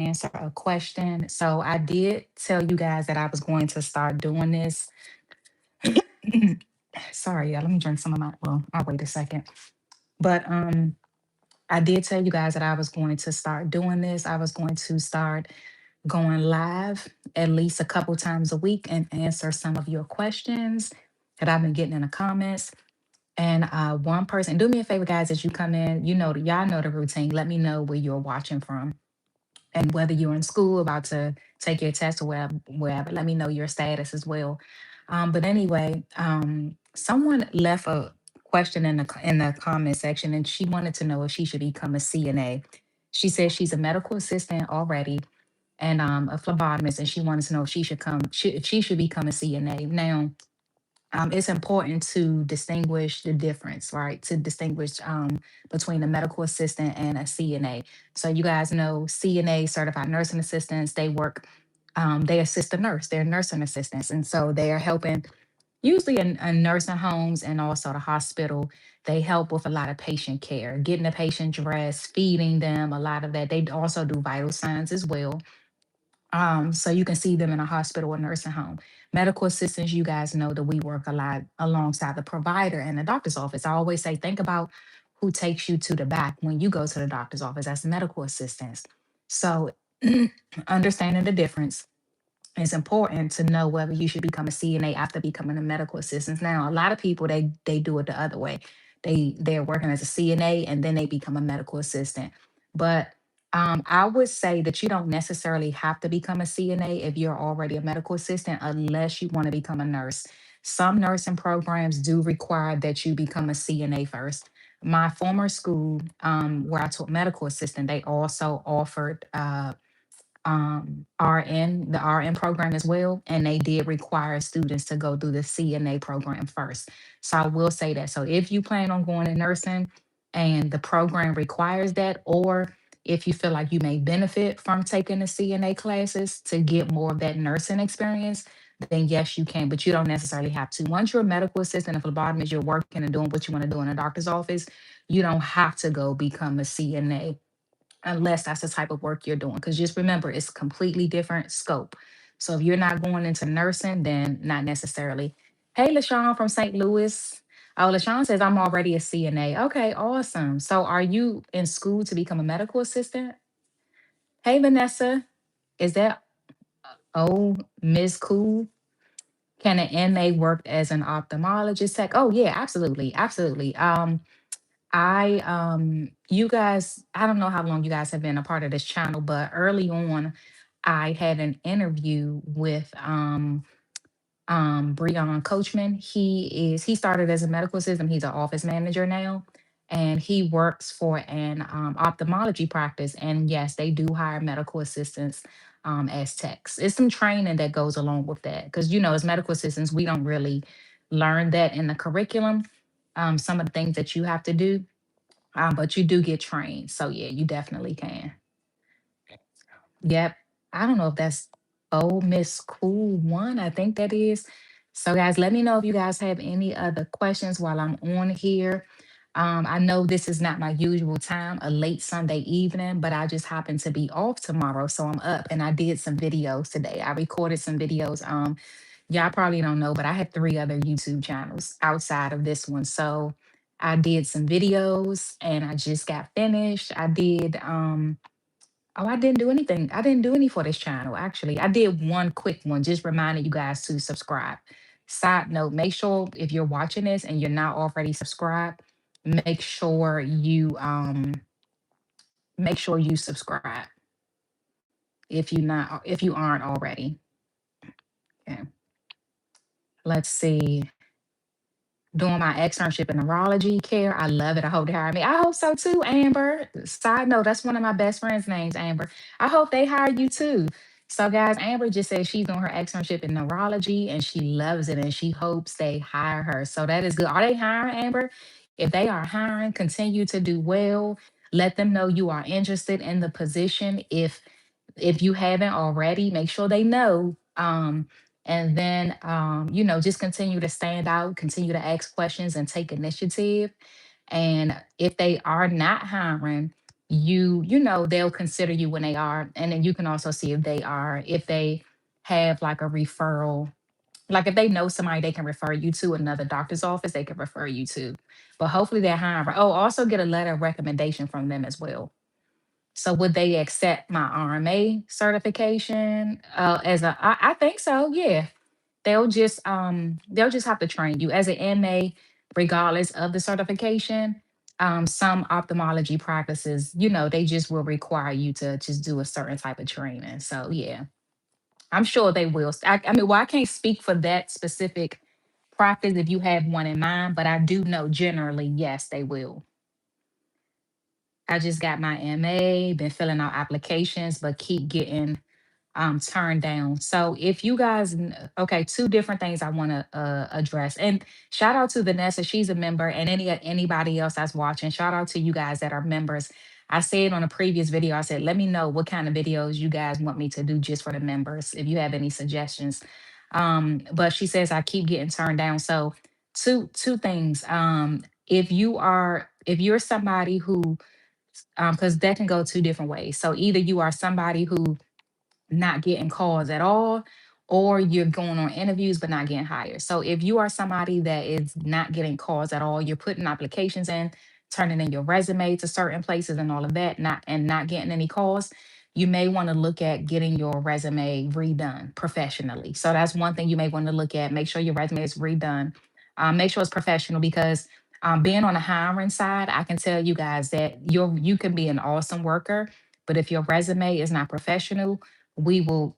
answer a question. So I did tell you guys that I was going to start doing this. Sorry, yeah, let me drink some of my, well, I'll wait a second. But I did tell you guys that I was going to start doing this. I was going to start going live at least a couple times a week and answer some of your questions that I've been getting in the comments. And one person, do me a favor, guys, as you come in, you know, y'all know the routine. Let me know where you're watching from and whether you're in school about to take your test or wherever. Let me know your status as well. But anyway, someone left a question in the comment section, and she wanted to know if she should become a CNA. She says she's a medical assistant already and a phlebotomist, and she wanted to know if if she should become a CNA. Now, it's important to distinguish the difference, right? To distinguish between a medical assistant and a CNA. So you guys know CNA, certified nursing assistants, they work, they assist the nurse. They're nursing assistants, and so they are helping usually in nursing homes and also the hospital. They help with a lot of patient care, getting the patient dressed, feeding them, a lot of that. They also do vital signs as well, so you can see them in a hospital or nursing home. Medical assistants, you guys know that we work a lot alongside the provider and the doctor's office. I always say, think about who takes you to the back when you go to the doctor's office. That's medical assistants. So understanding the difference, it's important to know whether you should become a CNA after becoming a medical assistant. Now, a lot of people they do it the other way. They're working as a CNA and then they become a medical assistant. But I would say that you don't necessarily have to become a CNA if you're already a medical assistant, unless you want to become a nurse. Some nursing programs do require that you become a CNA first. My former school, where I taught medical assistant, they also offered RN, the RN program as well, and they did require students to go through the CNA program first. So I will say that. So if you plan on going to nursing and the program requires that, or if you feel like you may benefit from taking the CNA classes to get more of that nursing experience, then yes, you can, but you don't necessarily have to. Once you're a medical assistant, if the bottom is you're working and doing what you want to do in a doctor's office, you don't have to go become a CNA unless that's the type of work you're doing. Because just remember, it's completely different scope. So if you're not going into nursing, then not necessarily. Hey, LaShawn from St. Louis. Oh, LaShawn says, I'm already a CNA. Okay, awesome. So are you in school to become a medical assistant? Hey, Vanessa. Is that, oh, Ms. Cool? Can an MA work as an ophthalmologist tech? Oh, yeah, absolutely. Absolutely. You guys, I don't know how long you guys have been a part of this channel, but early on, I had an interview with Breon Coachman. He started as a medical assistant. He's an office manager now, and he works for an ophthalmology practice. And yes, they do hire medical assistants as techs. It's some training that goes along with that because as medical assistants, we don't really learn that in the curriculum. Some of the things that you have to do, but you do get trained. So yeah, you definitely can. Yep. I don't know if that's Oh Miss Cool One. I think that is. So guys, let me know if you guys have any other questions while I'm on here. I know this is not my usual time, a late Sunday evening, but I just happen to be off tomorrow. So I'm up and I did some videos today. I recorded some videos. Y'all probably don't know, but I had three other YouTube channels outside of this one. So I did some videos and I just got finished. I didn't do anything. I didn't do any for this channel, actually. I did one quick one, just reminding you guys to subscribe. Side note, make sure if you're watching this and you're not already subscribed, make sure you subscribe if you aren't already. Okay. Let's see. Doing my externship in neurology care. I love it. I hope they hire me. I hope so too, Amber. Side note, that's one of my best friends' names, Amber. I hope they hire you too. So, guys, Amber just said she's doing her externship in neurology and she loves it and she hopes they hire her. So that is good. Are they hiring, Amber? If they are hiring, continue to do well. Let them know you are interested in the position. If you haven't already, make sure they know. And then, just continue to stand out, continue to ask questions and take initiative. And if they are not hiring, they'll consider you when they are. And then you can also see if they have like a referral, like if they know somebody they can refer you to another doctor's office, they can refer you to. But hopefully they're hiring. Oh, also get a letter of recommendation from them as well. So would they accept my RMA certification? I think so. Yeah, they'll just have to train you as an MA, regardless of the certification. Some ophthalmology practices, they just will require you to just do a certain type of training. So yeah, I'm sure they will. I mean, well, I can't speak for that specific practice if you have one in mind, but I do know generally, yes, they will. I just got my MA, been filling out applications, but keep getting turned down. So if you guys, okay, two different things I want to address. And shout out to Vanessa, she's a member, and anybody else that's watching. Shout out to you guys that are members. I said on a previous video, I said, let me know what kind of videos you guys want me to do just for the members. If you have any suggestions. But she says I keep getting turned down. So two things. If you're somebody who because that can go two different ways. So either you are somebody who not getting calls at all, or you're going on interviews but not getting hired. So if you are somebody that is not getting calls at all, you're putting applications in, turning in your resume to certain places and all of that, not getting any calls, you may want to look at getting your resume redone professionally. So that's one thing you may want to look at. Make sure your resume is redone. Make sure it's professional because being on the hiring side, I can tell you guys that you can be an awesome worker, but if your resume is not professional, we will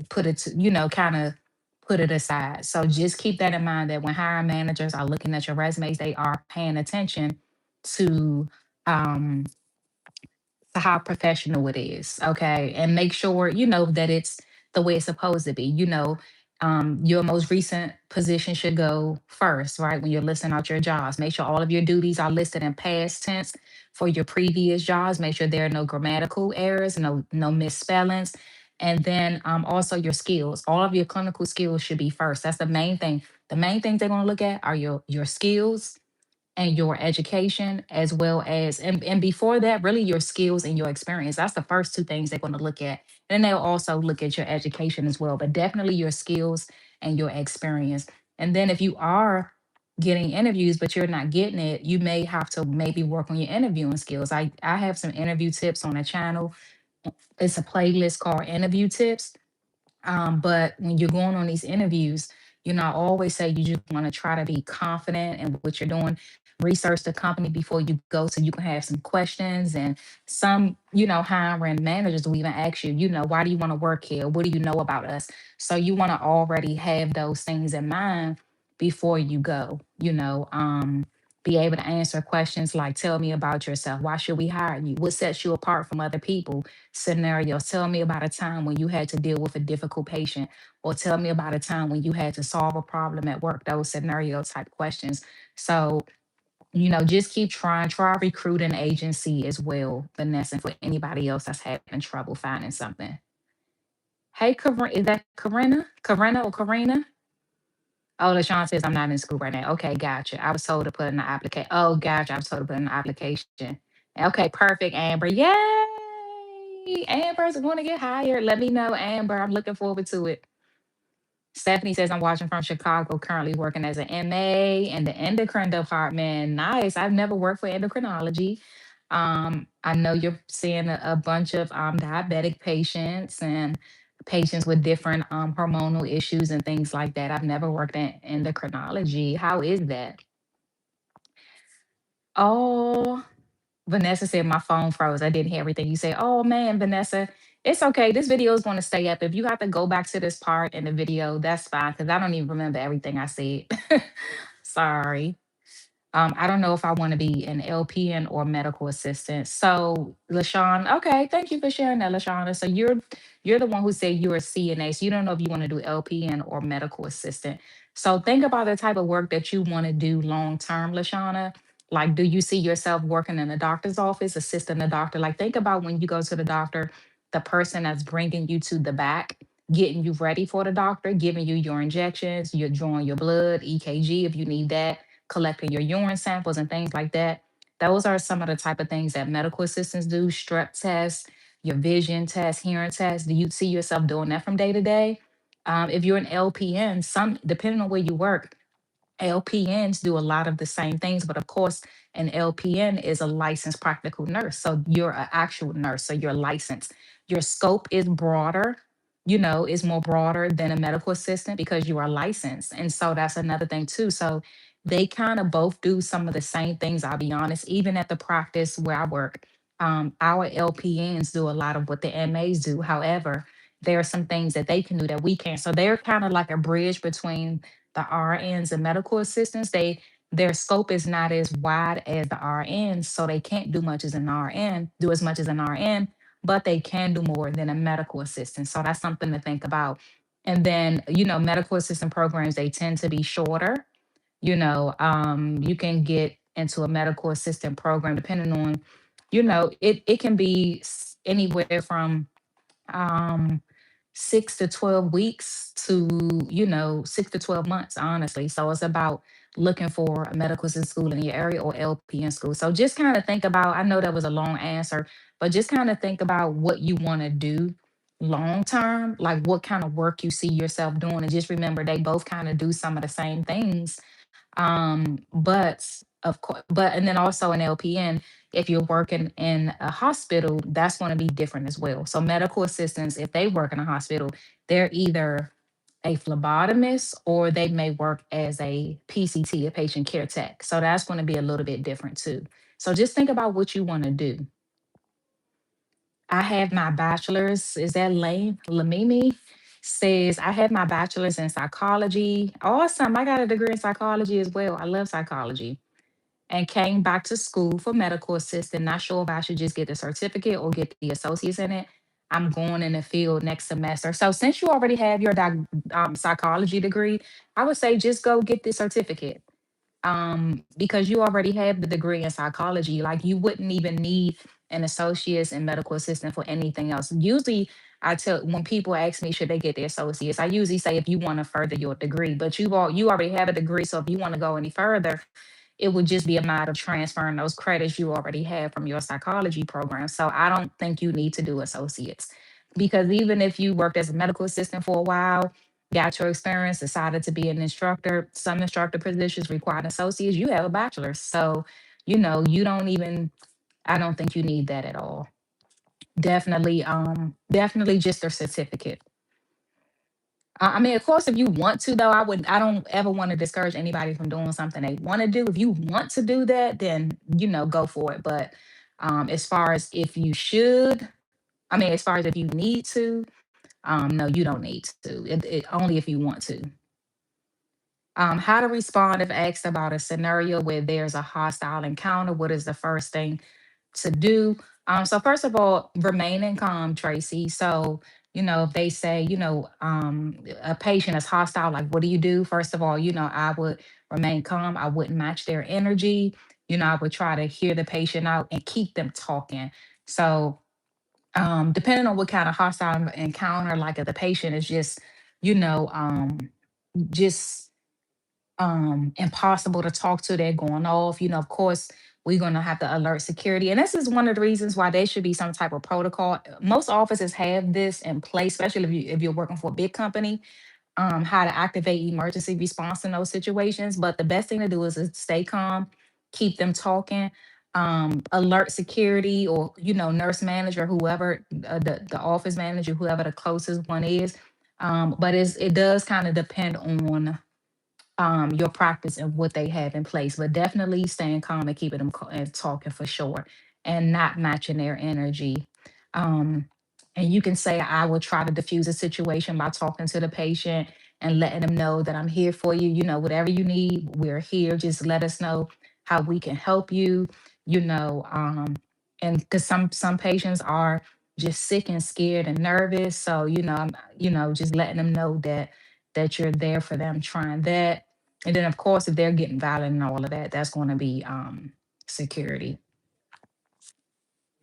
put it to, kind of put it aside. So just keep that in mind that when hiring managers are looking at your resumes, they are paying attention to um to how professional it is. Okay. And make sure, that it's the way it's supposed to be. Your most recent position should go first, right? When you're listing out your jobs, make sure all of your duties are listed in past tense for your previous jobs. Make sure there are no grammatical errors, no misspellings. And then also your skills. All of your clinical skills should be first. That's the main thing. The main things they're going to look at are your skills and your education, as well as and before that, really your skills and your experience. That's the first two things they're going to look at. And they'll also look at your education as well, but definitely your skills and your experience. And then if you are getting interviews but you're not getting it, you may have to maybe work on your interviewing skills. I have some interview tips on the channel. It's a playlist called interview tips. But when you're going on these interviews, I always say you just want to try to be confident in what you're doing. Research the company before you go so you can have some questions. And some, hiring managers will even ask you, why do you want to work here? What do you know about us? So you want to already have those things in mind before you go, be able to answer questions like, tell me about yourself. Why should we hire you? What sets you apart from other people? Scenarios. Tell me about a time when you had to deal with a difficult patient, or tell me about a time when you had to solve a problem at work. Those scenario type questions. So, just keep trying. Try recruiting agency as well, Vanessa, and for anybody else that's having trouble finding something. Hey, is that Corinna? Corinna or Karina? Oh, LaShawn says I'm not in school right now. Okay, gotcha. I was told to put in the application. Oh, gotcha. I was told to put in the application. Okay, perfect, Amber. Yay! Amber's going to get hired. Let me know, Amber. I'm looking forward to it. Stephanie says I'm watching from Chicago, currently working as an MA in the endocrine department. Nice. I've never worked for endocrinology. I know you're seeing a bunch of diabetic patients and patients with different hormonal issues and things like that. I've never worked in endocrinology. How is that? Oh, Vanessa said my phone froze. I didn't hear everything you said. Oh man, Vanessa, it's okay. This video is going to stay up. If you have to go back to this part in the video, that's fine because I don't even remember everything I said. Sorry. I don't know if I want to be an LPN or medical assistant. So, LaShawn, okay, thank you for sharing that, LaShawn. So you're the one who said you're a CNA. So you don't know if you want to do LPN or medical assistant. So think about the type of work that you want to do long term, LaShawna. Like, do you see yourself working in a doctor's office, assisting the doctor? Like, think about when you go to the doctor, the person that's bringing you to the back, getting you ready for the doctor, giving you your injections, you're drawing your blood, EKG if you need that, collecting your urine samples and things like that. Those are some of the type of things that medical assistants do. Strep tests, your vision test, hearing test. Do you see yourself doing that from day to day? If you're an LPN, some depending on where you work, LPNs do a lot of the same things, but of course, an LPN is a licensed practical nurse. So you're an actual nurse, so you're licensed. Your scope is broader, is more broader than a medical assistant because you are licensed. And so that's another thing too. So they kind of both do some of the same things, I'll be honest. Even at the practice where I work, our LPNs do a lot of what the MAs do. However, there are some things that they can do that we can't. So they're kind of like a bridge between the RNs and medical assistants. Their scope is not as wide as the RNs, so they can't do as much as an RN, but they can do more than a medical assistant. So that's something to think about. And then, medical assistant programs, they tend to be shorter. You can get into a medical assistant program depending on, it can be anywhere from um 6 to 12 weeks to 6 to 12 months, honestly. So it's about looking for a medical assistant school in your area or LPN school. So just kind of think about, I know that was a long answer, but just kind of think about what you want to do long term, like what kind of work you see yourself doing. And just remember they both kind of do some of the same things. But of course, and then also an LPN, if you're working in a hospital, that's going to be different as well. So medical assistants, if they work in a hospital, they're either a phlebotomist or they may work as a PCT, a patient care tech. So that's going to be a little bit different too. So just think about what you want to do. I have my bachelor's. Is that lame? Lamimi says, I have my bachelor's in psychology. Awesome. I got a degree in psychology as well. I love psychology. And came back to school for medical assistant. Not sure if I should just get the certificate or get the associates in it. I'm going in the field next semester. So since you already have your psychology degree, I would say just go get the certificate, because you already have the degree in psychology. Like you wouldn't even need an associate's and medical assistant for anything else. Usually, I tell when people ask me should they get their associates, I usually say if you want to further your degree, but you already have a degree, so if you want to go any further, it would just be a matter of transferring those credits you already have from your psychology program. So I don't think you need to do associates because even if you worked as a medical assistant for a while, got your experience, decided to be an instructor, some instructor positions require an associates, you have a bachelor's. So, you don't even, I don't think you need that at all. Definitely just a certificate. I mean, of course, if you want to, though, I don't ever want to discourage anybody from doing something they want to do. If you want to do that, then, go for it. But as far as if you should, I mean, as far as if you need to, no, you don't need to. Only if you want to. How to respond if asked about a scenario where there's a hostile encounter? What is the first thing to do? So first of all, remaining calm, Tracy. So, if they say, a patient is hostile, like what do you do? First of all, I would remain calm. I wouldn't match their energy. I would try to hear the patient out and keep them talking. So, depending on what kind of hostile encounter, like if the patient is just, you know, just impossible to talk to, they're going off, of course we're going to have to alert security, and this is one of the reasons why there should be some type of protocol. Most offices have this in place, especially if you're working for a big company, how to activate emergency response in those situations. But the best thing to do is stay calm, keep them talking, alert security or nurse manager, whoever, the office manager, whoever the closest one is. But it does kind of depend on your practice and what they have in place. But definitely staying calm and keeping them and talking for sure, and not matching their energy. Um, and you can say, I will try to diffuse a situation by talking to the patient and letting them know that I'm here for you. Whatever you need, we're here. Just let us know how we can help you. You know, and because some patients are just sick and scared and nervous, so just letting them know that you're there for them, trying that. And then, of course, if they're getting violent and all of that, that's going to be security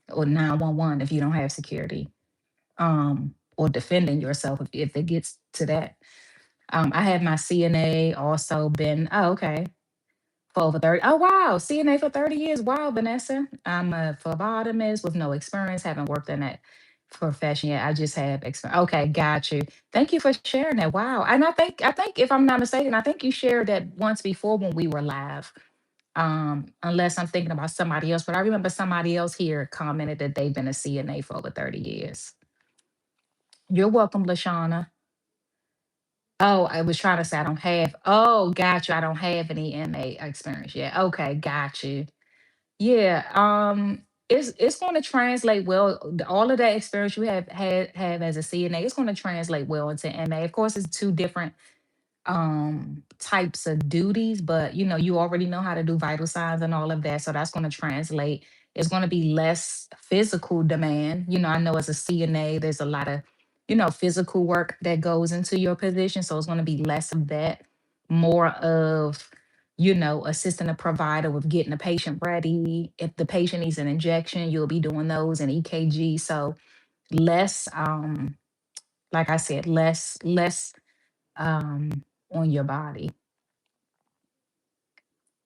or 911 if you don't have security, or defending yourself if it gets to that. I have my CNA also been, oh, okay. For over 30. Oh, wow. CNA for 30 years. Wow, Vanessa. I'm a phlebotomist with no experience. Haven't worked in that profession yet. I just have experience. Okay, got you. Thank you for sharing that. Wow. And I think if I'm not mistaken, I think you shared that once before when we were live. Unless I'm thinking about somebody else, but I remember somebody else here commented that they've been a CNA for over 30 years. You're welcome, Lashana. Oh, I was trying to say I don't have. Oh, got you. I don't have any MA experience yet. Okay, got you. Yeah, it's going to translate well. All of that experience you have as a CNA, it's going to translate well into MA. Of course, it's two different types of duties, but you already know how to do vital signs and all of that, so that's going to translate. It's going to be less physical demand. I know as a CNA there's a lot of physical work that goes into your position, so it's going to be less of that, more of assisting a provider with getting the patient ready. If the patient needs an injection, you'll be doing those and EKG. So less like I said, less on your body.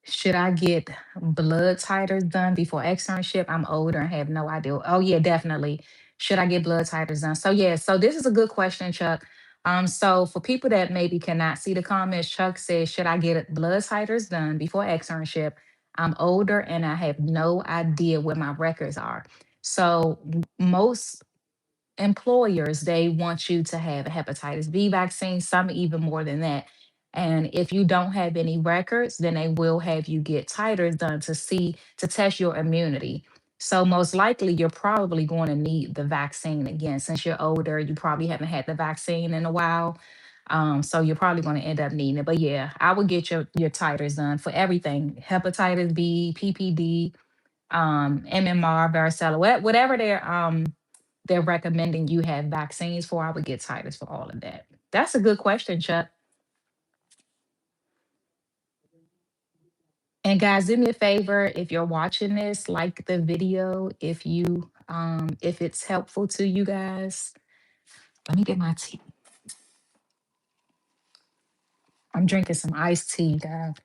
Should I get blood titers done before externship? I'm older and have no idea. Oh yeah, definitely. Should I get blood titers done? So yeah, so this is a good question, Chuck. So for people that maybe cannot see the comments, Chuck says, should I get blood titers done before externship? I'm older and I have no idea where my records are. So most employers, they want you to have a hepatitis B vaccine, some even more than that. And if you don't have any records, then they will have you get titers done to test your immunity. So most likely you're probably going to need the vaccine again. Since you're older, you probably haven't had the vaccine in a while. So you're probably going to end up needing it. But yeah, I would get your titers done for everything: hepatitis B, PPD, MMR, varicella, whatever they're recommending you have vaccines for. I would get titers for all of that. That's a good question, Chuck. And guys, do me a favor, if you're watching this, like the video if it's helpful to you guys. Let me get my tea. I'm drinking some iced tea, guys.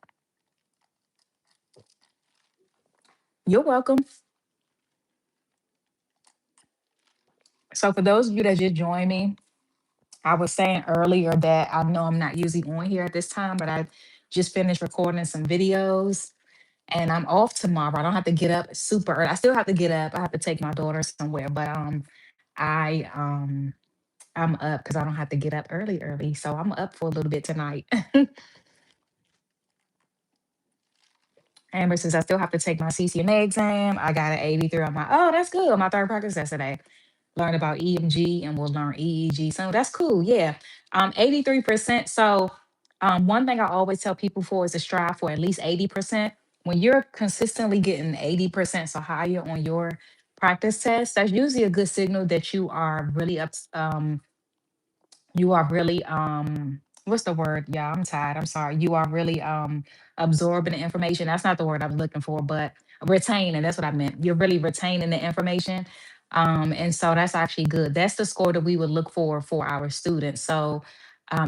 You're welcome. So for those of you that just joined me, I was saying earlier that I know I'm not usually on here at this time, but I just finished recording some videos and I'm off tomorrow. I don't have to get up super early. I still have to get up. I have to take my daughter somewhere, but I I'm up because I don't have to get up early. So I'm up for a little bit tonight. Amber says I still have to take my CCNA exam. I got an 83 on my, oh, that's good. On my third practice yesterday. Learn about EMG and we'll learn EEG. So that's cool. Yeah. 83%. So one thing I always tell people for is to strive for at least 80%. When you're consistently getting 80%, so higher on your practice test, that's usually a good signal that you are really what's the word? Yeah, I'm tired. I'm sorry. You are really absorbing the information. That's not the word I'm looking for, but retaining. That's what I meant. You're really retaining the information. And so that's actually good. That's the score that we would look for our students. So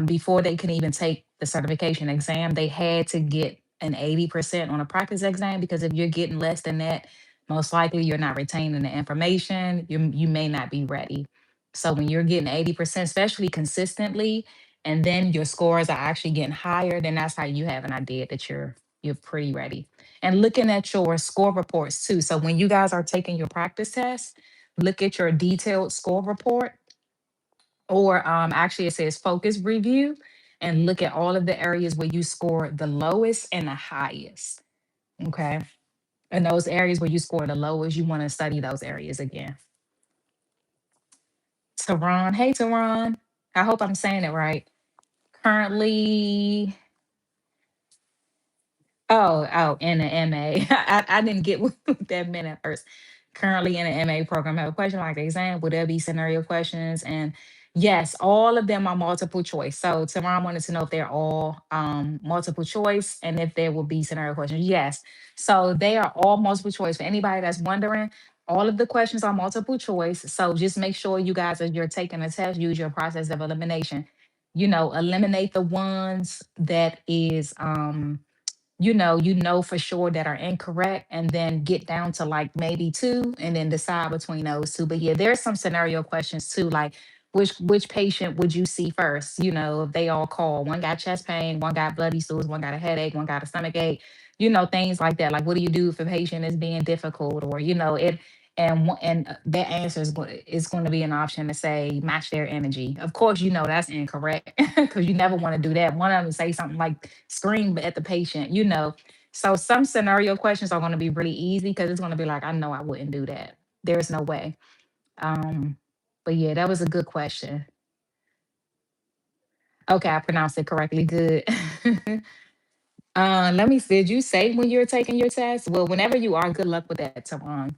before they can even take the certification exam, they had to get an 80% on a practice exam, because if you're getting less than that, most likely you're not retaining the information. You may not be ready. So when you're getting 80%, especially consistently, and then your scores are actually getting higher, then that's how you have an idea that you're pretty ready. And looking at your score reports too. So when you guys are taking your practice test, look at your detailed score report, or actually it says focus review, and look at all of the areas where you score the lowest and the highest. Okay. And those areas where you score the lowest, you want to study those areas again. Tehran. Hey, Tehran. I hope I'm saying it right. Currently, in the MA. I didn't get what that meant at first. Currently in the MA program, I have a question like the exam. Would there be scenario questions? And yes, all of them are multiple choice. So Tamara wanted to know if they're all multiple choice and if there will be scenario questions. Yes. So they are all multiple choice. For anybody that's wondering, all of the questions are multiple choice. So just make sure you guys, as you're taking a test, use your process of elimination. Eliminate the ones that is you know for sure that are incorrect, and then get down to like maybe two and then decide between those two. But yeah, there's some scenario questions too, like which patient would you see first? If they all call, one got chest pain, one got bloody stools, one got a headache, one got a stomach ache, things like that. Like, what do you do if a patient is being difficult, or it, and that answer is going to be an option to say match their energy. Of course, that's incorrect because you never want to do that. One of them say something like scream at the patient. So some scenario questions are going to be really easy because it's going to be like, I know I wouldn't do that. There's no way. Um, but yeah, that was a good question. Okay, I pronounced it correctly. Good. Let me see. Did you say when you're taking your test? Well, whenever you are, good luck with that, Tavon.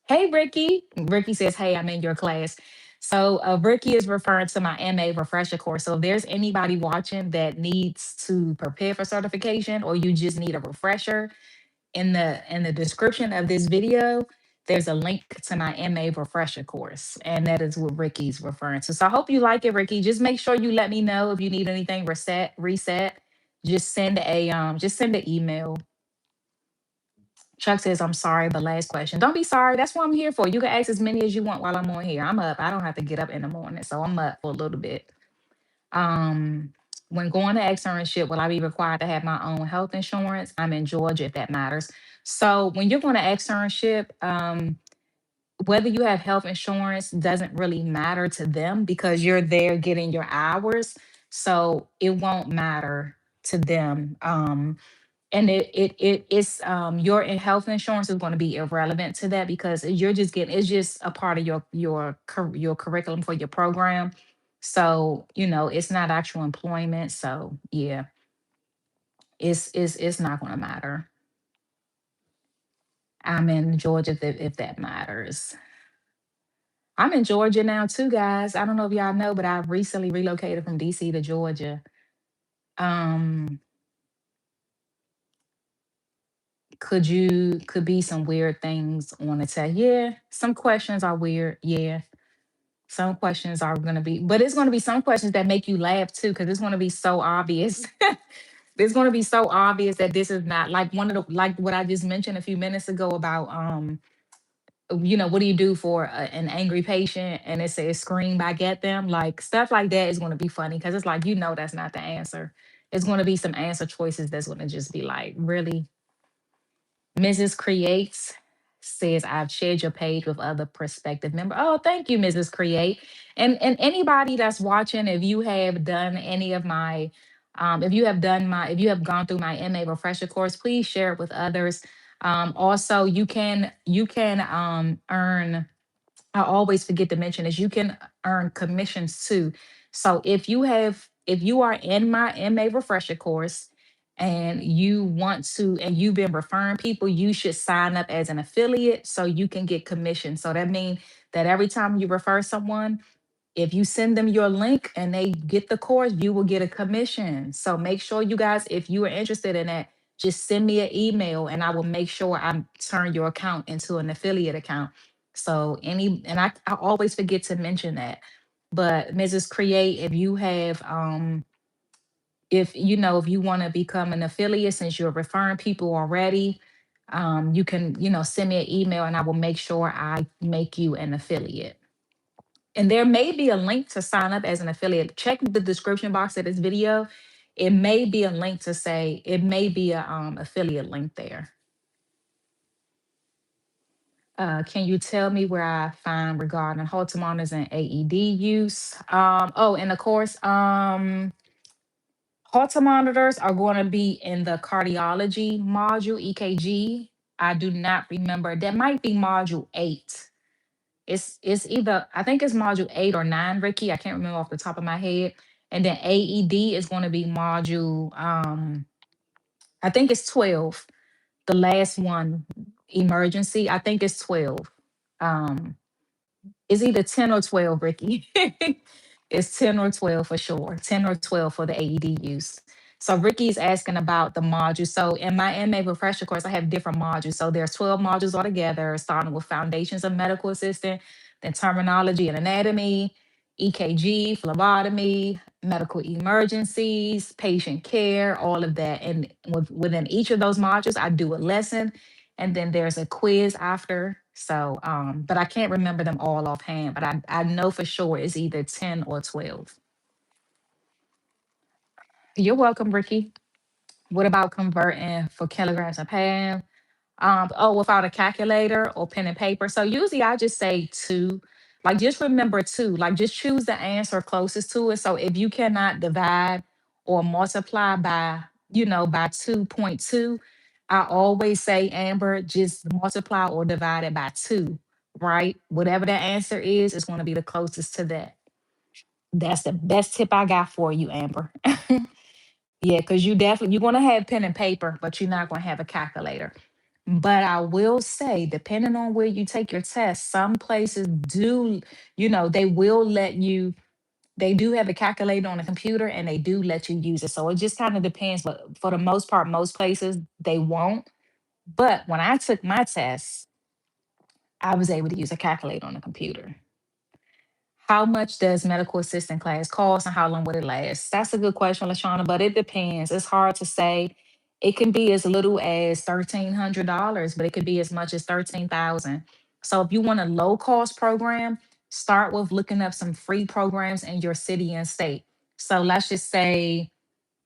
Hey, Ricky. Ricky says, hey, I'm in your class. So, Ricky is referring to my MA refresher course. So, if there's anybody watching that needs to prepare for certification, or you just need a refresher, in the description of this video, there's a link to my MA refresher course, and that is what Ricky's referring to. So, I hope you like it, Ricky. Just make sure you let me know if you need anything reset. Just send an email. Chuck says, I'm sorry, but last question. Don't be sorry. That's what I'm here for. You can ask as many as you want while I'm on here. I'm up. I don't have to get up in the morning. So I'm up for a little bit. Um, when going to externship, will I be required to have my own health insurance? I'm in Georgia, if that matters. So when you're going to externship, whether you have health insurance doesn't really matter to them because you're there getting your hours. So it won't matter to them. And your health insurance is going to be irrelevant to that because it's just a part of your curriculum for your program. So it's not actual employment. So yeah, it's not going to matter. I'm in Georgia, if that matters. I'm in Georgia now too, guys. I don't know if y'all know, but I've recently relocated from DC to Georgia. um could be some weird things on the test. Yeah, some questions are weird. Yeah, some questions are going to be, but it's going to be some questions that make you laugh too, because it's going to be so obvious. It's going to be so obvious that this is not like one of the, like what I just mentioned a few minutes ago about what do you do for an angry patient, and it says scream back at them, like stuff like that is going to be funny because it's like, that's not the answer. It's going to be some answer choices that's going to just be like, really. Mrs. Creates says, I've shared your page with other prospective members. Oh, thank you, Mrs. Create. And anybody that's watching, if you have done any of my, if you have gone through my MA refresher course, please share it with others. Also, you can earn, I always forget to mention is you can earn commissions too. So if you are in my MA refresher course and and you've been referring people, you should sign up as an affiliate so you can get commission. So that means that every time you refer someone, if you send them your link and they get the course, you will get a commission. So make sure you guys, if you are interested in that, just send me an email and I will make sure I turn your account into an affiliate account. So I always forget to mention that. But Mrs. Create, if you have if you want to become an affiliate since you're referring people already, you can, send me an email and I will make sure I make you an affiliate. And there may be a link to sign up as an affiliate. Check the description box of this video. It may be a link to say, it may be a affiliate link there. Can you tell me where I find regarding Holter monitors and AED use? And of course, Holter monitors are going to be in the cardiology module, EKG. I do not remember. That might be module 8. It's either, I think it's module 8 or 9, Ricky. I can't remember off the top of my head. And then AED is going to be module I think it's 12. The last one, emergency, I think it's 12. Um it's either 10 or 12, Ricky. It's 10 or 12 for sure. 10 or 12 for the AED use. So Ricky's asking about the modules. So in my MA refresher course, I have different modules. So there's 12 modules altogether, starting with foundations of medical assistant, then terminology and anatomy, EKG, phlebotomy, medical emergencies, patient care, all of that. And within each of those modules, I do a lesson, and then there's a quiz after. So, but I can't remember them all offhand, but I know for sure it's either 10 or 12. You're welcome, Ricky. What about converting for kilograms and pounds? Oh, without a calculator or pen and paper. So usually I just say two. Like just remember two. Like just choose the answer closest to it. So if you cannot divide or multiply by, by 2.2, I always say, Amber, just multiply or divide it by two, right? Whatever the answer is going to be the closest to that. That's the best tip I got for you, Amber. Yeah, because you're gonna have pen and paper, but you're not gonna have a calculator. But I will say, depending on where you take your test, some places do, they will let you, they do have a calculator on the computer and they do let you use it. So it just kind of depends. But for the most part, most places they won't. But when I took my test, I was able to use a calculator on the computer. How much does medical assistant class cost and how long would it last? That's a good question, Lashana, but it depends. It's hard to say. It can be as little as $1,300, but it could be as much as 13,000. So if you want a low cost program, start with looking up some free programs in your city and state. So let's just say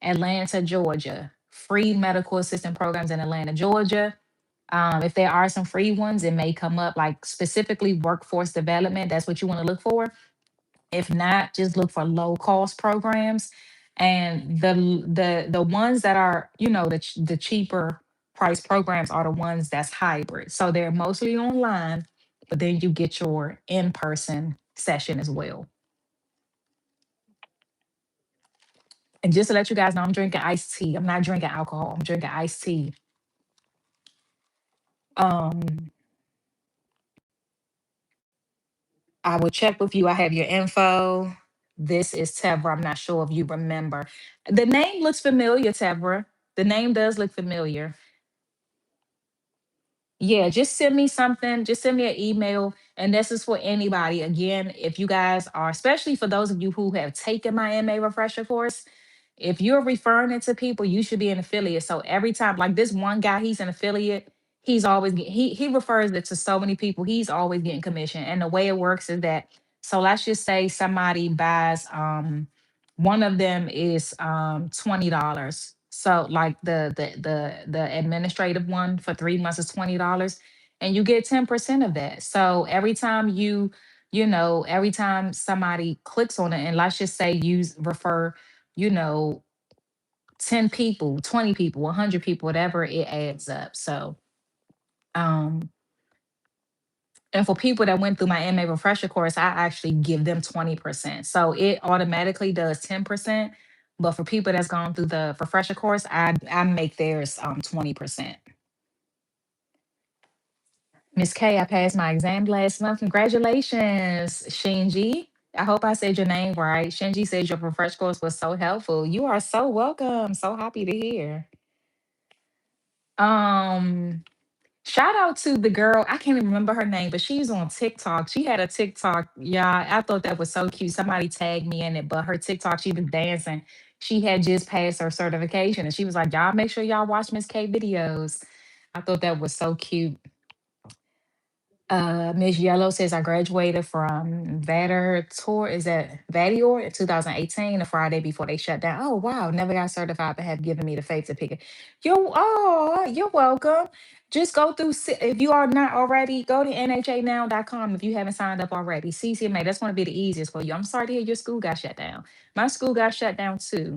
Atlanta, Georgia, free medical assistant programs in Atlanta, Georgia. If there are some free ones, it may come up like specifically workforce development. That's what you want to look for. If not, just look for low cost programs. And the ones that are, the cheaper price programs are the ones that's hybrid. So they're mostly online, but then you get your in-person session as well. And just to let you guys know, I'm drinking iced tea. I'm not drinking alcohol. I'm drinking iced tea. Um, I will check with you. I have your info. This is Tevra. I'm not sure if you remember. The name looks familiar, Tevra. The name does look familiar. Yeah, just send me something. Just send me an email. And this is for anybody. Again, if you guys are, especially for those of you who have taken my MA refresher course, if you're referring it to people, you should be an affiliate. So every time, like this one guy, he's an affiliate. He's always he refers it to so many people. He's always getting commission. And the way it works is that, so let's just say somebody buys one of them is $20. So like the administrative one for 3 months is $20, and you get 10% of that. So every time every time somebody clicks on it, and let's just say use refer, you know, 10 people, 20 people, 100 people, whatever, it adds up. So, um, and for people that went through my MA refresher course, I actually give them 20%. So it automatically does 10%. But for people that's gone through the refresher course, I make theirs 20%. Miss K, I passed my exam last month. Congratulations, Shinji. I hope I said your name right. Shinji says your refresh course was so helpful. You are so welcome. So happy to hear. Um, Shout out to the girl. I can't even remember her name, but she's on TikTok. She had a TikTok. Yeah, I thought that was so cute. Somebody tagged me in it, but her TikTok, she was dancing. She had just passed her certification, and she was like, "Y'all make sure y'all watch Miss K videos." I thought that was so cute. Miss Yellow says I graduated from Vader Is that Vadior in 2018, the Friday before they shut down. Oh wow, never got certified, but have given me the faith to pick it. You're welcome. Just go through if you are not already, go to nhanow.com if you haven't signed up already. CCMA, that's going to be the easiest for you. I'm sorry to hear your school got shut down. My school got shut down too.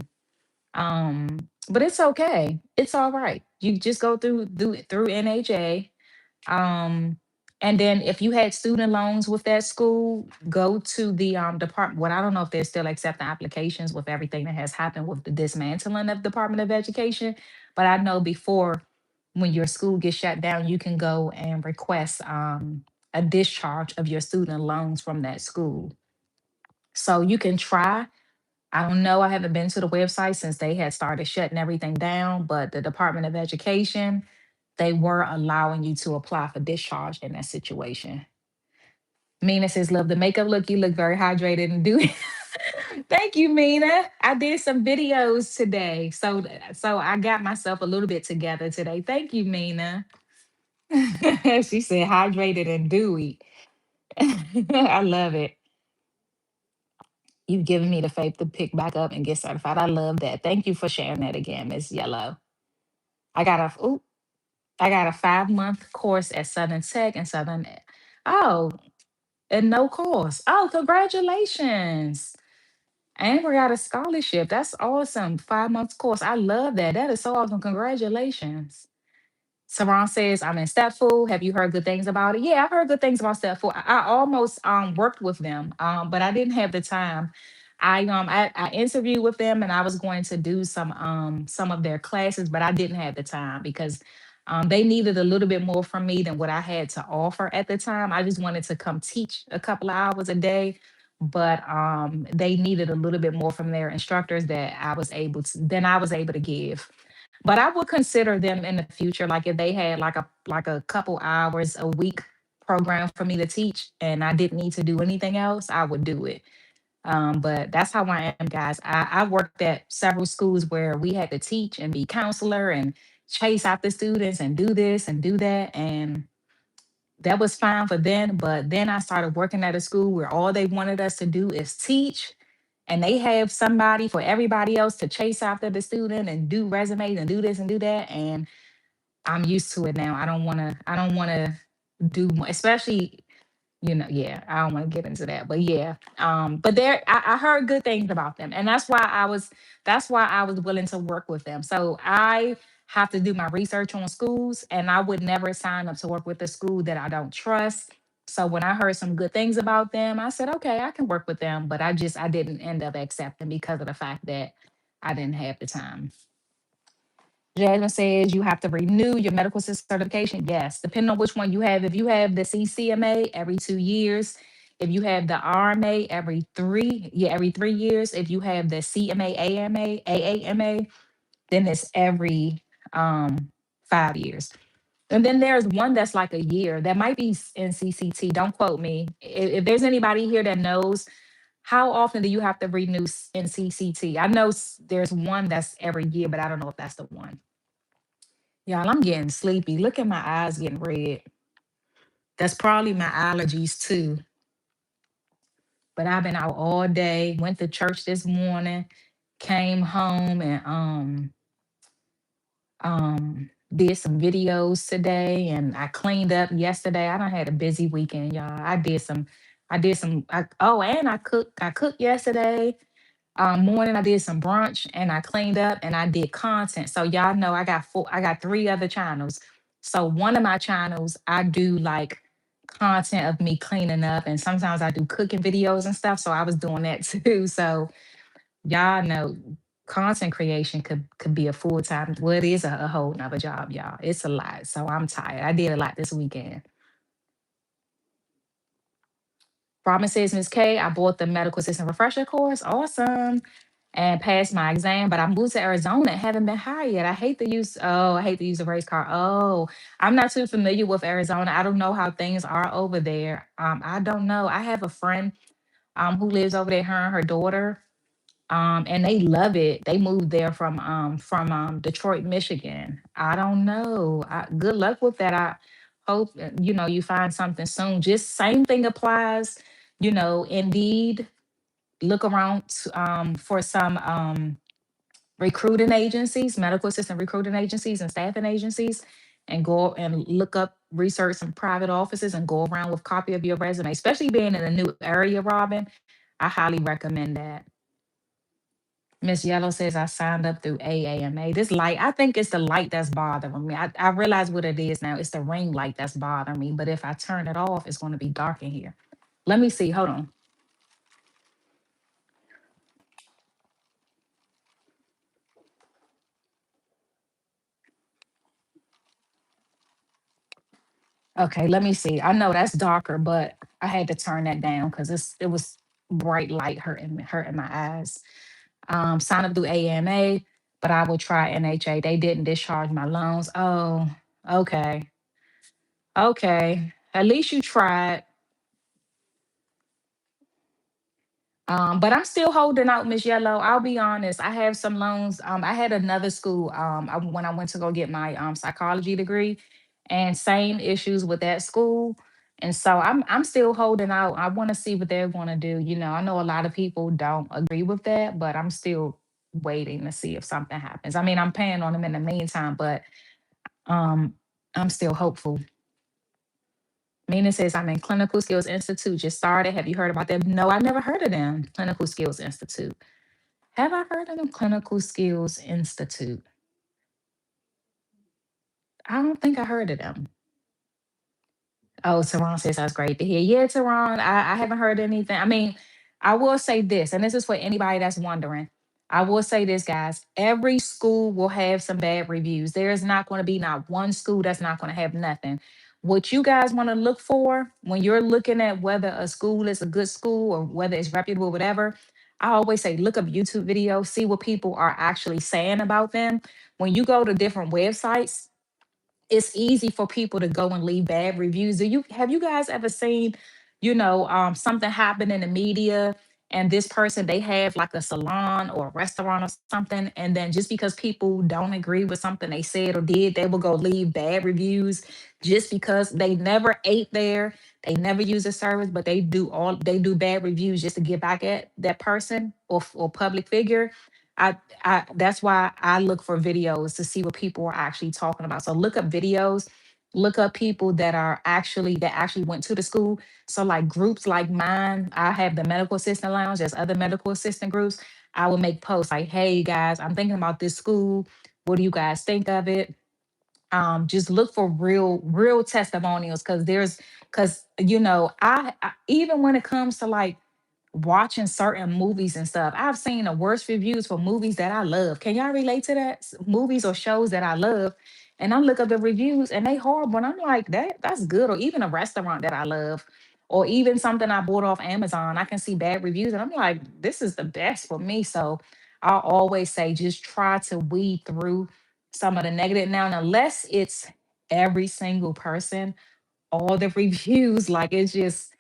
But it's okay. It's all right. You just go through NHA. um, and then if you had student loans with that school, go to the department. Well, I don't know if they're still accepting applications with everything that has happened with the dismantling of Department of Education. But I know before, when your school gets shut down, you can go and request a discharge of your student loans from that school. So you can try. I don't know. I haven't been to the website since they had started shutting everything down, but the Department of Education, they were allowing you to apply for discharge in that situation. Mina says, love the makeup look. You look very hydrated and dewy. Thank you, Mina. I did some videos today. So I got myself a little bit together today. Thank you, Mina. She said hydrated and dewy. I love it. You've given me the faith to pick back up and get certified. I love that. Thank you for sharing that again, Miss Yellow. I got a oop, I got a 5 month course at Southern Tech and Southern. Oh, and no course. Oh, congratulations. And we got a scholarship. That's awesome. 5 months course. I love that. That is so awesome. Congratulations. Saran says, I'm in Step Food. Have you heard good things about it? Yeah, I've heard good things about Step Food. I almost worked with them, but I didn't have the time. I interviewed with them and I was going to do some of their classes, but I didn't have the time because they needed a little bit more from me than what I had to offer at the time. I just wanted to come teach a couple of hours a day, but they needed a little bit more from their instructors that I was able to give. But I would consider them in the future, like if they had like a couple hours a week program for me to teach, and I didn't need to do anything else, I would do it. But that's how I am, guys. I worked at several schools where we had to teach and be counselor and chase after students and do this and do that, and that was fine for then. But then I started working at a school where all they wanted us to do is teach, and they have somebody for everybody else to chase after the student and do resumes and do this and do that. And I'm used to it now. I don't want to do more, especially, yeah, I don't want to get into that. But yeah. But I heard good things about them. And that's why I was willing to work with them. So I have to do my research on schools, and I would never sign up to work with a school that I don't trust. So when I heard some good things about them, I said, okay, I can work with them. But I didn't end up accepting because of the fact that I didn't have the time. Jasmine says you have to renew your medical certification. Yes, depending on which one you have. If you have the CCMA every 2 years, if you have the RMA every 3 years. If you have the CMA, AMA, AAMA, then it's every 5 years. And then there's one that's like a year. That might be in CCT. Don't quote me. If there's anybody here that knows, how often do you have to renew in CCT? I know there's one that's every year, but I don't know if that's the one. Y'all, I'm getting sleepy. Look at my eyes getting red. That's probably my allergies too. But I've been out all day, went to church this morning, came home and did some videos today, and I cleaned up yesterday. I done had a busy weekend, y'all. Oh, and I cooked yesterday. Morning I did some brunch and I cleaned up and I did content. So y'all know I got three other channels. So one of my channels I do like content of me cleaning up, and sometimes I do cooking videos and stuff. So I was doing that too. So y'all know content creation could be a full-time. Well, it is a whole nother job, y'all. It's a lot. So I'm tired. I did a lot this weekend. Robin says, Miss K, I bought the medical assistant refresher course. Awesome. And passed my exam, but I moved to Arizona and haven't been hired yet. I hate to use a race car. Oh, I'm not too familiar with Arizona. I don't know how things are over there. I don't know. I have a friend who lives over there, her and her daughter. And they love it. They moved there from Detroit, Michigan. I don't know. Good luck with that. I hope you find something soon. Just same thing applies. Indeed, look around for some recruiting agencies, medical assistant recruiting agencies and staffing agencies, and go and look up, research some private offices and go around with a copy of your resume, especially being in a new area, Robin. I highly recommend that. Miss Yellow says I signed up through AAMA. This light, I think it's the light that's bothering me. I realize what it is now. It's the ring light that's bothering me. But if I turn it off, it's going to be dark in here. Let me see. Hold on. Okay, let me see. I know that's darker, but I had to turn that down because it was bright light hurting my eyes. Sign up through AMA, but I will try NHA. They didn't discharge my loans. Oh, okay. Okay. At least you tried. But I'm still holding out, Miss Yellow. I'll be honest. I have some loans. I had another school when I went to go get my psychology degree, and same issues with that school. And so I'm still holding out. I want to see what they're going to do. I know a lot of people don't agree with that, but I'm still waiting to see if something happens. I mean, I'm paying on them in the meantime, but um, I'm still hopeful. Mina says, I'm in Clinical Skills Institute, just started. Have you heard about them? No, I never heard of them. Clinical Skills Institute. Have I heard of them? Clinical Skills Institute. I don't think I heard of them. Oh, Tehran says that's great to hear. Yeah, Tehran, I haven't heard anything. I mean, I will say this, and this is for anybody that's wondering. I will say this, guys. Every school will have some bad reviews. There is not going to be not one school that's not going to have nothing. What you guys want to look for when you're looking at whether a school is a good school or whether it's reputable, whatever, I always say look up YouTube videos, see what people are actually saying about them. When you go to different websites, it's easy for people to go and leave bad reviews. Have you guys ever seen, something happen in the media, and this person, they have like a salon or a restaurant or something, and then just because people don't agree with something they said or did, they will go leave bad reviews just because they never ate there, they never use a service, but they do bad reviews just to get back at that person or public figure. That's why I look for videos to see what people are actually talking about. So look up videos, look up people that actually went to the school. So like groups like mine, I have the medical assistant lounge, there's other medical assistant groups. I will make posts like, hey guys, I'm thinking about this school. What do you guys think of it? Just look for real testimonials, because I even when it comes to like watching certain movies and stuff, I've seen the worst reviews for movies that I love. Can y'all relate to that? Movies or shows that I love, and I look up the reviews and they horrible, and I'm like, that's good. Or even a restaurant that I love, or even something I bought off Amazon, I can see bad reviews and I'm like, this is the best for me. So I always say just try to weed through some of the negative. Now, unless it's every single person, all the reviews, like it's just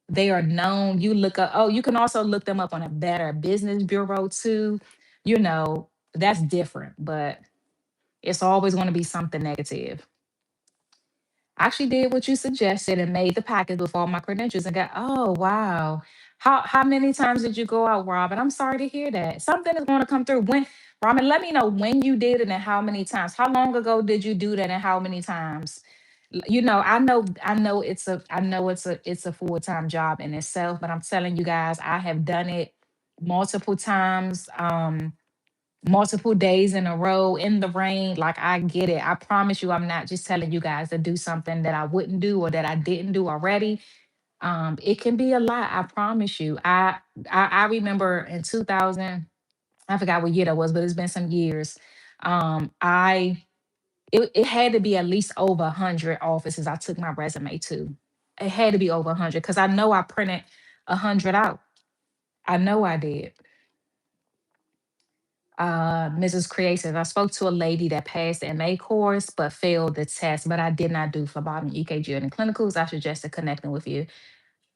they are known. You look up, oh, you can also look them up on a Better Business Bureau too. That's different, but it's always going to be something negative. I actually did what you suggested and made the packet with all my credentials and got, oh wow. How many times did you go out, Robin? I'm sorry to hear that. Something is going to come through. When Robin, let me know when you did it and how many times. How long ago did you do that and how many times? I know it's a full-time job in itself, but I'm telling you guys, I have done it multiple times, multiple days in a row in the rain. Like I get it. I promise you, I'm not just telling you guys to do something that I wouldn't do or that I didn't do already. It can be a lot. I promise you. I remember in 2000, I forgot what year that was, but it's been some years. I it had to be at least over 100 offices I took my resume to. It had to be over 100 because I know I printed 100 out. I know I did. Mrs. Creative, I spoke to a lady that passed the MA course but failed the test, but I did not do phlebotomy, EKG, and clinicals. I suggested connecting with you.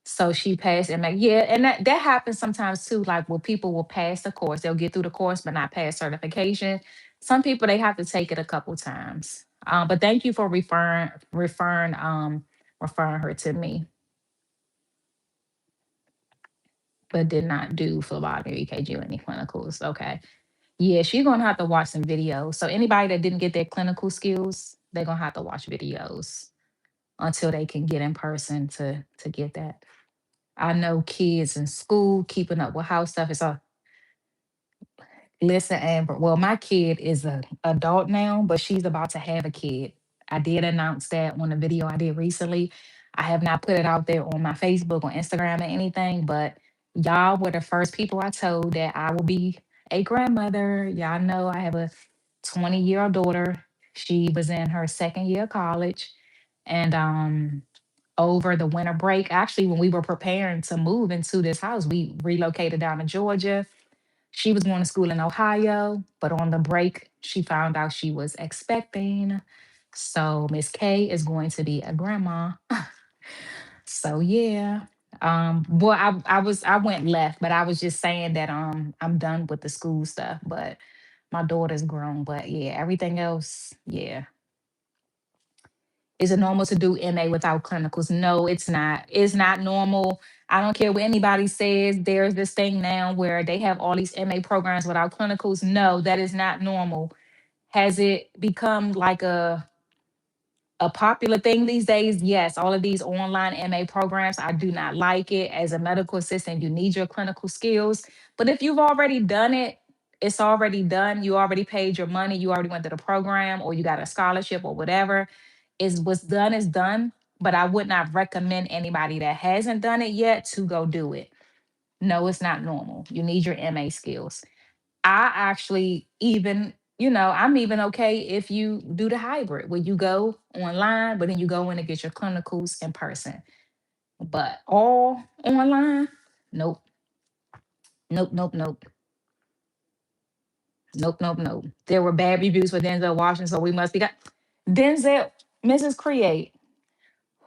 So she passed MA. Yeah, and that happens sometimes too. Like where people will pass the course, they'll get through the course but not pass certification. Some people they have to take it a couple times. But thank you for referring her to me, but did not do phlebotomy, EKG, or any clinicals. Okay. Yeah, she's gonna have to watch some videos. So anybody that didn't get their clinical skills, they're gonna have to watch videos until they can get in person to get that. I know kids in school keeping up with house stuff. It's a Listen, Amber. Well, my kid is a adult now, but she's about to have a kid. I did announce that on the video I did recently. I have not put it out there on my Facebook or Instagram or anything, but y'all were the first people I told that I will be a grandmother. Y'all know I have a 20-year-old daughter. She was in her second year of college. And over the winter break, actually, when we were preparing to move into this house, we relocated down to Georgia. She was going to school in Ohio, but on the break, she found out she was expecting. So Miss K is going to be a grandma. So yeah. Well, I went left, but I was just saying that I'm done with the school stuff, but my daughter's grown. But yeah, everything else, yeah. Is it normal to do MA without clinicals? No, it's not. It's not normal. I don't care what anybody says. There's this thing now where they have all these MA programs without clinicals. No, that is not normal. Has it become like a popular thing these days? Yes, all of these online MA programs, I do not like it. As a medical assistant, you need your clinical skills. But if you've already done it, it's already done. You already paid your money. You already went to the program, or you got a scholarship or whatever. Is what's done is done. But I would not recommend anybody that hasn't done it yet to go do it. No, it's not normal. You need your MA skills. I actually even, I'm even okay if you do the hybrid where you go online, but then you go in and get your clinicals in person. But all online, nope, nope, nope, nope, nope, nope, nope. There were bad reviews for Denzel Washington, so we must be got Denzel, Mrs. Create.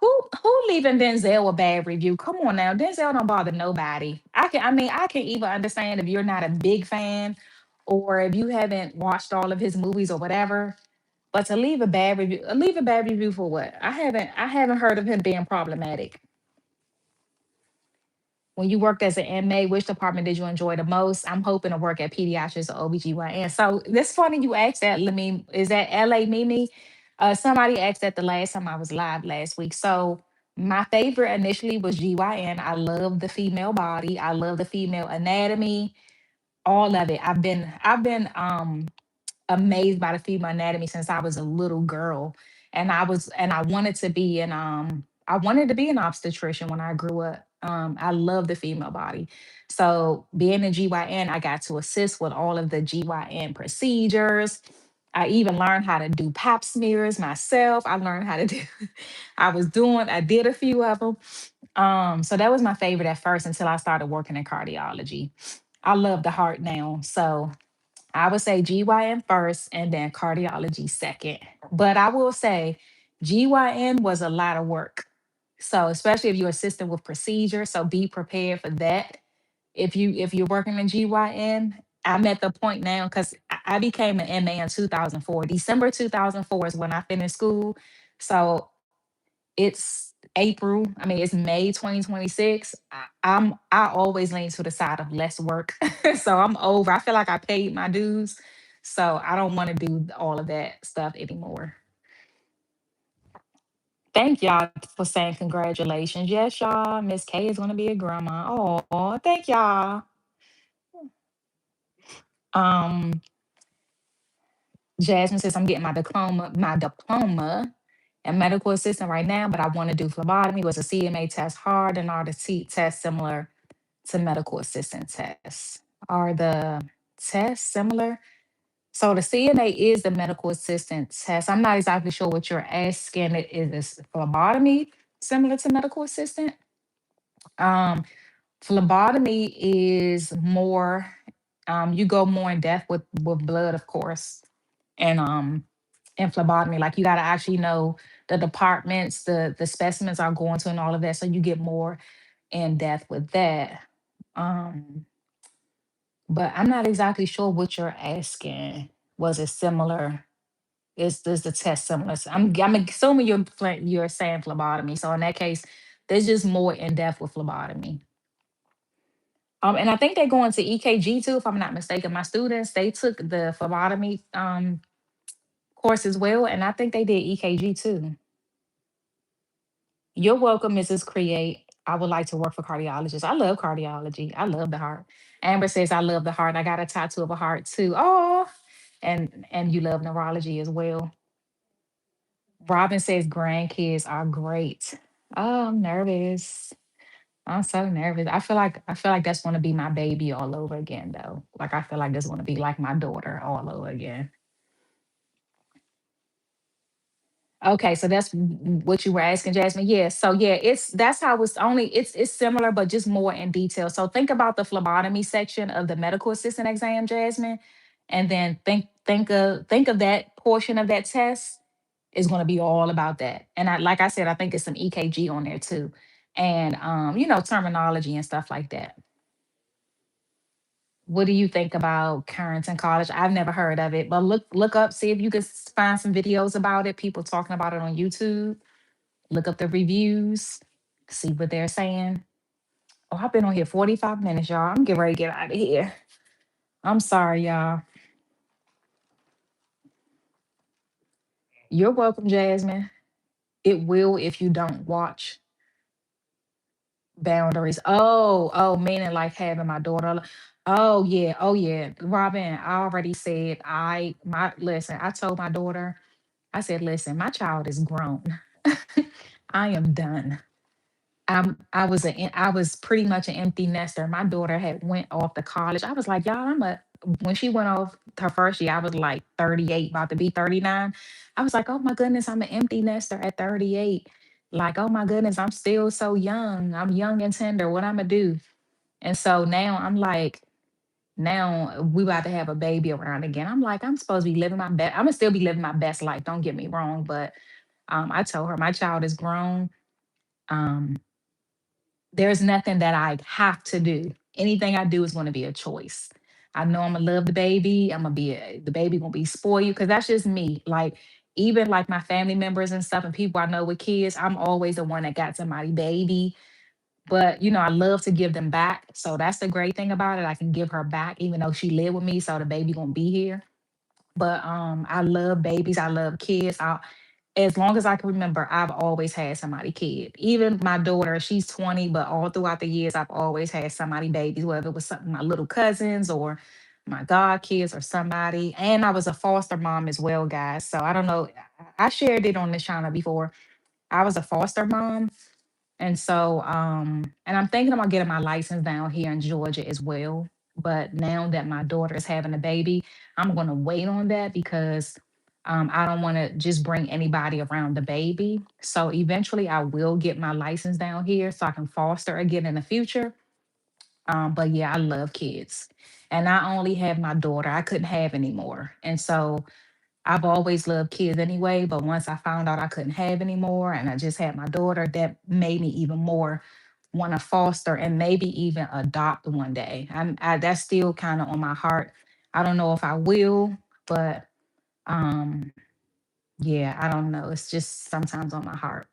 Who leaving Denzel a bad review? Come on now, Denzel don't bother nobody. I can even understand if you're not a big fan or if you haven't watched all of his movies or whatever. But to leave a bad review for what? I haven't heard of him being problematic. When you worked as an MA, which department did you enjoy the most? I'm hoping to work at pediatrics or OBGYN. So this funny you asked that. Let me, is that LA Mimi? Somebody asked that the last time I was live last week. So my favorite initially was GYN. I love the female body. I love the female anatomy, all of it. I've been amazed by the female anatomy since I was a little girl. And I wanted to be an obstetrician when I grew up. I love the female body. So being a GYN, I got to assist with all of the GYN procedures. I even learned how to do pap smears myself. I learned how to do I did a few of them. So that was my favorite at first until I started working in cardiology. I love the heart now. So I would say GYN first and then cardiology second. But I will say GYN was a lot of work. So especially if you're assisting with procedures, so be prepared for that. If you're working in GYN, I'm at the point now because I became an MA in 2004. December 2004 is when I finished school. So it's April. I mean, it's May 2026. I always lean to the side of less work. So I'm over. I feel like I paid my dues. So I don't want to do all of that stuff anymore. Thank y'all for saying congratulations. Yes, y'all. Miss K is gonna be a grandma. Oh, thank y'all. Um, Jasmine says I'm getting my diploma and medical assistant right now, but I want to do phlebotomy. Was a CMA test hard and are the test similar to medical assistant tests? Are the tests similar? So the CNA is the medical assistant test. I'm not exactly sure what you're asking. Is phlebotomy similar to medical assistant? Um, Phlebotomy is more, you go more in depth with blood, of course, and in phlebotomy, like you got to actually know the departments, the specimens are going to, and all of that. So you get more in depth with that. Um, but I'm not exactly sure what you're asking. Was it similar? Is the test similar? So I'm assuming you're saying phlebotomy. So in that case, there's just more in depth with phlebotomy. And I think they go into EKG too, if I'm not mistaken. My students, they took the phlebotomy course as well, and I think they did EKG too. You're welcome, Mrs. Create. I would like to work for cardiologists. I love cardiology. I love the heart. Amber says I love the heart. I got a tattoo of a heart too. Oh, and you love neurology as well. Robin says grandkids are great. Oh, I'm nervous. I'm so nervous. I feel like that's gonna be my baby all over again though. Like I feel like that's gonna be like my daughter all over again. Okay, so that's what you were asking, Jasmine. Yeah, so yeah, that's how it's similar, but just more in detail. So think about the phlebotomy section of the medical assistant exam, Jasmine, and then think of that portion of that test is going to be all about that. And like I said, I think it's some EKG on there too. and terminology and stuff like that. What do you think about Currents in College? I've never heard of it, but look up, see if you can find some videos about it. People talking about it on YouTube. Look up the reviews, see what they're saying. Oh, I've been on here 45 minutes, y'all. I'm getting ready to get out of here. I'm sorry, y'all. You're welcome, Jasmine. It will if you don't watch boundaries. Oh, meaning like having my daughter. Oh yeah. Robin, I already said my listen, I told my daughter, I said, listen, my child is grown. I am done. I was pretty much an empty nester. My daughter had went off to college. I was like, y'all, when she went off her first year, I was like 38, about to be 39. I was like, oh my goodness, I'm an empty nester at 38. Like, oh my goodness, I'm still so young. I'm young and tender. What I'm gonna do? And so now I'm like, now we about to have a baby around again. I'm like, I'm supposed to be living my best. I'm gonna still be living my best life. Don't get me wrong, but I told her my child is grown. Um, there's nothing that I have to do. Anything I do is going to be a choice. I know I'm gonna love the baby. The baby gonna be spoiled because that's just me. Like even like my family members and stuff and people I know with kids, I'm always the one that got somebody baby. But I love to give them back. So that's the great thing about it. I can give her back, even though she lived with me. So the baby gonna be here. But I love babies. I love kids. As long as I can remember, I've always had somebody kid. Even my daughter, she's 20, but all throughout the years, I've always had somebody babies, whether it was something my little cousins or my god kids or somebody. And I was a foster mom as well, guys. So I don't know. I shared it on this channel before. I was a foster mom. And so, and I'm thinking about getting my license down here in Georgia as well. But now that my daughter is having a baby, I'm going to wait on that because I don't want to just bring anybody around the baby. So eventually, I will get my license down here so I can foster again in the future. But yeah, I love kids. And I only have my daughter, I couldn't have any more. And so, I've always loved kids anyway, but once I found out I couldn't have any more and I just had my daughter, that made me even more want to foster and maybe even adopt one day. That's still kind of on my heart. I don't know if I will, but um, yeah, I don't know. It's just sometimes on my heart.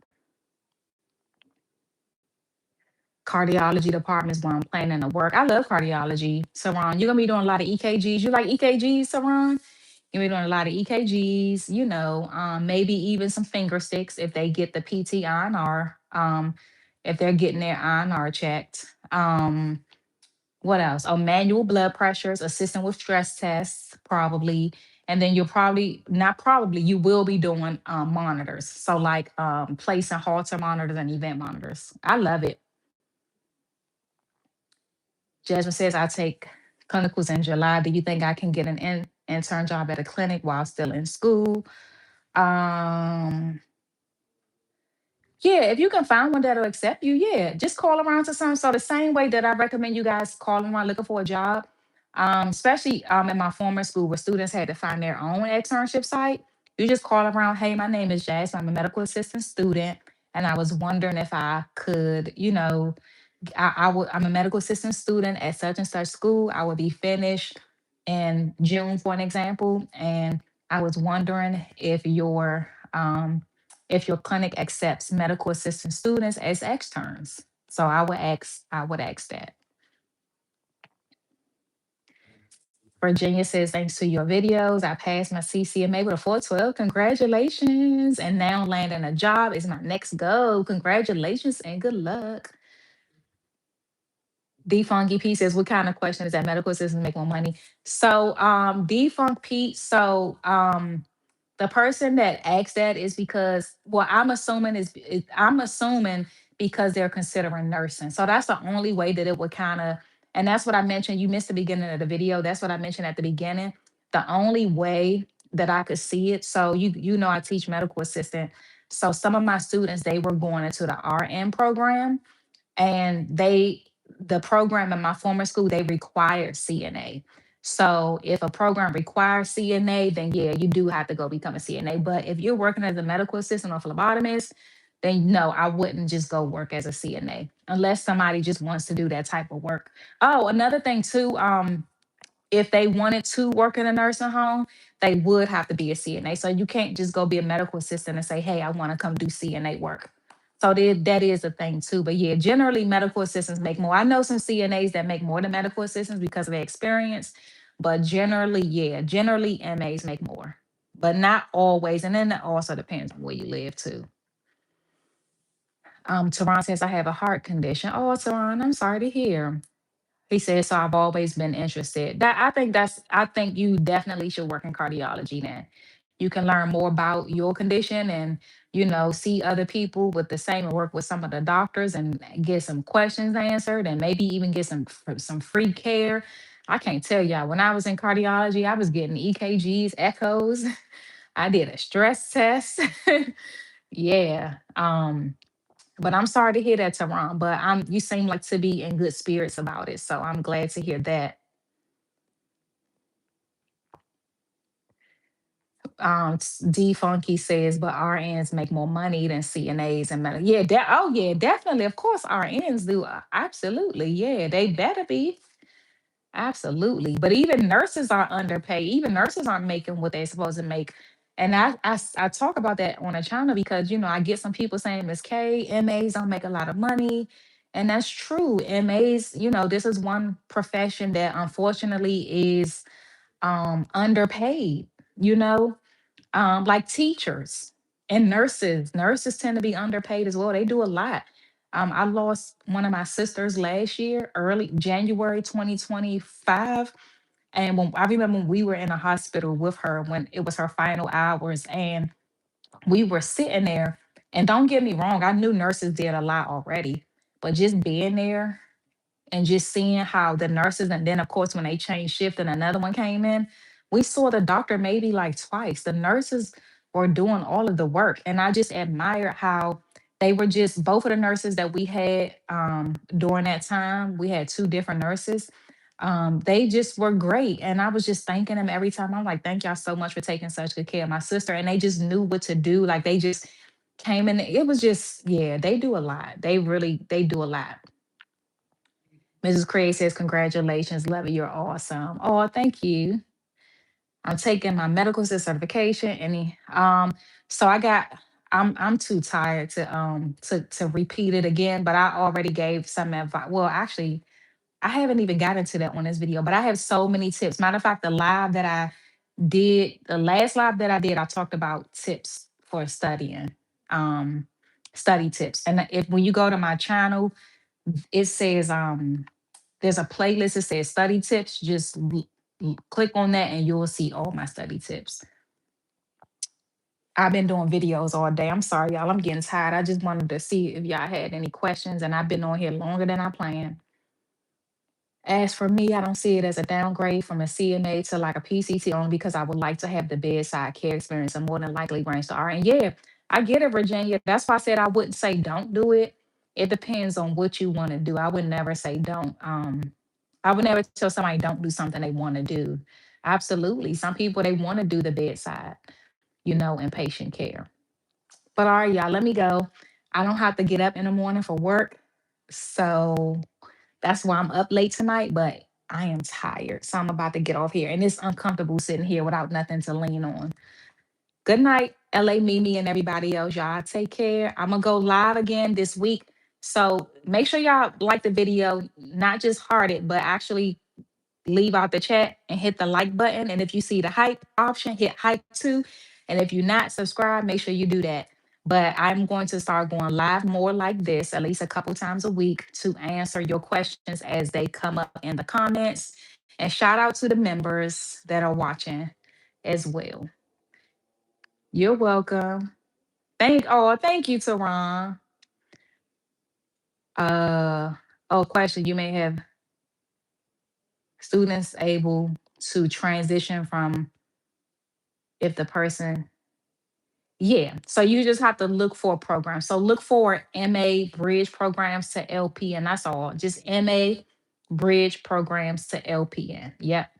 Cardiology department is where I'm planning to work. I love cardiology. Saran, you're gonna be doing a lot of EKGs. You like EKGs, Saran? You're gonna be doing a lot of EKGs, maybe even some finger sticks if they get the PT INR, if they're getting their INR checked. What else? Oh, manual blood pressures, assisting with stress tests, probably. And then you'll probably, not probably, you will be doing monitors. So, like placing Holter monitors and event monitors. I love it. Jasmine says, I take clinicals in July. Do you think I can get an intern job at a clinic while still in school? Um, yeah, if you can find one that'll accept you, yeah, just call around to some. So the same way that I recommend you guys calling around looking for a job, especially in my former school where students had to find their own externship site, you just call around. Hey, my name is Jazz. I'm a medical assistant student, and I was wondering if I could, I'm a medical assistant student at such and such school. I will be finished in June, for an example. And I was wondering if your clinic accepts medical assistant students as externs. So I would ask that. Virginia says, thanks to your videos, I passed my CCMA with a 412. Congratulations. And now landing a job is my next goal. Congratulations and good luck. Defunky Pete says, what kind of question is that? Medical assistants make more money. So Defunk Pete, the person that asked that is because, well, I'm assuming because they're considering nursing. So that's the only way that it would kind of, and that's what I mentioned. You missed the beginning of the video. That's what I mentioned at the beginning. The only way that I could see it. So I teach medical assistant. So some of my students, they were going into the RN program, and the program in my former school, they required CNA. So if a program requires CNA, then yeah, you do have to go become a CNA. But if you're working as a medical assistant or phlebotomist, then no, I wouldn't just go work as a CNA unless somebody just wants to do that type of work. Oh, another thing too, if they wanted to work in a nursing home, they would have to be a CNA. So you can't just go be a medical assistant and say, hey, I want to come do CNA work. So that is a thing too. But yeah, generally medical assistants make more. I know some CNAs that make more than medical assistants because of their experience. But generally, yeah, generally MAs make more. But not always. And then it also depends on where you live too. Teron says, I have a heart condition. Oh, Teron, I'm sorry to hear. He says, so I've always been interested. I think you definitely should work in cardiology then. You can learn more about your condition and, see other people with the same and work with some of the doctors and get some questions answered and maybe even get some free care. I can't tell y'all, when I was in cardiology, I was getting EKGs, echoes. I did a stress test. Yeah. But I'm sorry to hear that, Tehran. But you seem like to be in good spirits about it. So I'm glad to hear that. D Funky says, but RNs make more money than CNAs and medical. Yeah, oh yeah, definitely. Of course, RNs do. Absolutely. Yeah, they better be. Absolutely. But even nurses are underpaid. Even nurses aren't making what they're supposed to make. And I talk about that on a channel because, I get some people saying, Miss K, MAs don't make a lot of money. And that's true. MAs, this is one profession that unfortunately is underpaid, you know, like teachers and nurses. Nurses tend to be underpaid as well. They do a lot. I lost one of my sisters last year, early January 2025. And when I remember when we were in a hospital with her when it was her final hours, and we were sitting there. And don't get me wrong, I knew nurses did a lot already, but just being there and just seeing how the nurses, and then of course when they changed shift and another one came in, we saw the doctor maybe like twice. The nurses were doing all of the work, and I just admired how they were just both of the nurses that we had during that time. We had two different nurses. They just were great, and I was just thanking them every time. I'm like, thank y'all so much for taking such good care of my sister, and they just knew what to do. Like they just came in. It was just, yeah, they do a lot. They do a lot. Mrs. Craig says, congratulations, Levy, you're awesome. Oh, thank you. I'm taking my medical assist certification and so I'm too tired to repeat it again, but I already gave some advice. Well, actually, I haven't even gotten to that on this video, but I have so many tips. Matter of fact, the last live that I did, I talked about tips for studying, um, study tips. And if when you go to my channel, it says there's a playlist that says study tips. Just click on that and you'll see all my study tips. I've been doing videos all day. I'm sorry, y'all. I'm getting tired. I just wanted to see if y'all had any questions, and I've been on here longer than I planned. As for me, I don't see it as a downgrade from a CNA to like a PCT only because I would like to have the bedside care experience and more than likely branch to RN. And yeah, I get it, Virginia. That's why I said I wouldn't say don't do it. It depends on what you want to do. I would never say don't. I would never tell somebody don't do something they want to do. Absolutely. Some people they want to do the bedside, and patient care. But all right, y'all, let me go. I don't have to get up in the morning for work. So that's why I'm up late tonight, but I am tired. So I'm about to get off here. And it's uncomfortable sitting here without nothing to lean on. Good night, LA Mimi and everybody else. Y'all take care. I'm going to go live again this week. So make sure y'all like the video, not just heart it, but actually leave out the chat and hit the like button. And if you see the hype option, hit hype too. And if you're not subscribed, make sure you do that. But I'm going to start going live more like this, at least a couple times a week, to answer your questions as they come up in the comments. And shout out to the members that are watching as well. You're welcome. Thank you, Teron. Question. You may have students able to transition from if the person. Yeah. So you just have to look for a program. So look for MA bridge programs to LPN. That's all. Just MA bridge programs to LPN. Yep.